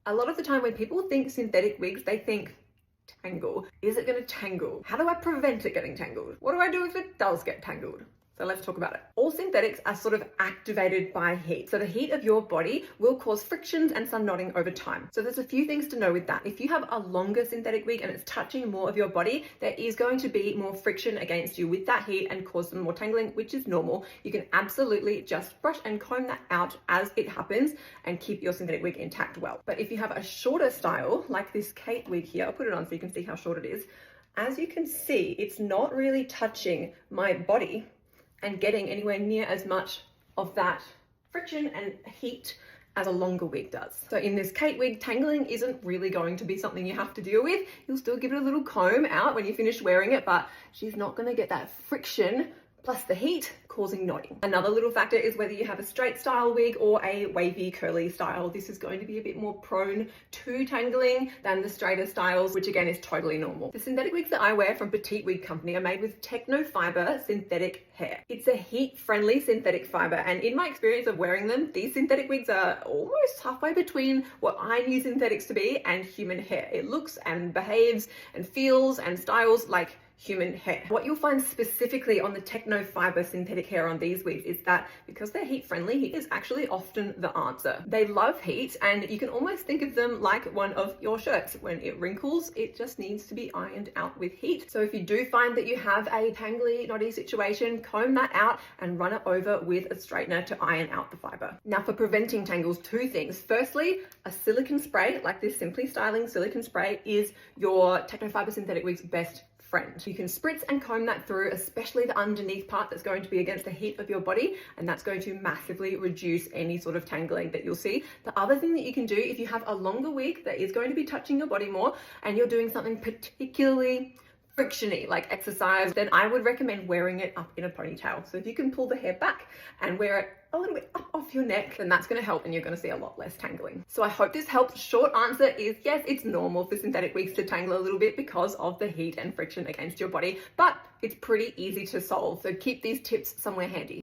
A lot of the time when people think synthetic wigs, they think tangle. Is it going to tangle? How do I prevent it getting tangled? What do I do if it does get tangled? So let's talk about it. All synthetics are sort of activated by heat. So the heat of your body will cause frictions and some knotting over time. So there's a few things to know with that. If you have a longer synthetic wig and it's touching more of your body, there is going to be more friction against you with that heat and cause some more tangling, which is normal. You can absolutely just brush and comb that out as it happens and keep your synthetic wig intact well. But if you have a shorter style, like this Kate wig here, I'll put it on so you can see how short it is. As you can see, it's not really touching my body and getting anywhere near as much of that friction and heat as a longer wig does. So in this Kate wig, tangling isn't really going to be something you have to deal with. You'll still give it a little comb out when you finish wearing it, but she's not gonna get that friction plus the heat causing knotting. Another little factor is whether you have a straight style wig or a wavy curly style. This is going to be a bit more prone to tangling than the straighter styles, which again is totally normal. The synthetic wigs that I wear from Petite Wig Company are made with techno-fiber synthetic hair. It's a heat-friendly synthetic fiber, and in my experience of wearing them, these synthetic wigs are almost halfway between what I knew synthetics to be and human hair. It looks and behaves and feels and styles like human hair. What you'll find specifically on the techno-fiber synthetic hair on these wigs is that because they're heat friendly, heat is actually often the answer. They love heat, and you can almost think of them like one of your shirts. When it wrinkles, it just needs to be ironed out with heat. So if you do find that you have a tangly, knotty situation, comb that out and run it over with a straightener to iron out the fiber. Now for preventing tangles, two things. Firstly, a silicone spray, like this Simply Styling silicone spray, is your techno-fiber synthetic wig's best friend. You can spritz and comb that through, especially the underneath part that's going to be against the heat of your body, and that's going to massively reduce any sort of tangling that you'll see. The other thing that you can do if you have a longer wig that is going to be touching your body more and you're doing something particularly frictiony like exercise, then I would recommend wearing it up in a ponytail. So if you can pull the hair back and wear it a little bit up off your neck, then that's going to help and you're going to see a lot less tangling. So I hope this helps. Short answer is yes, it's normal for synthetic wigs to tangle a little bit because of the heat and friction against your body, but it's pretty easy to solve. So keep these tips somewhere handy.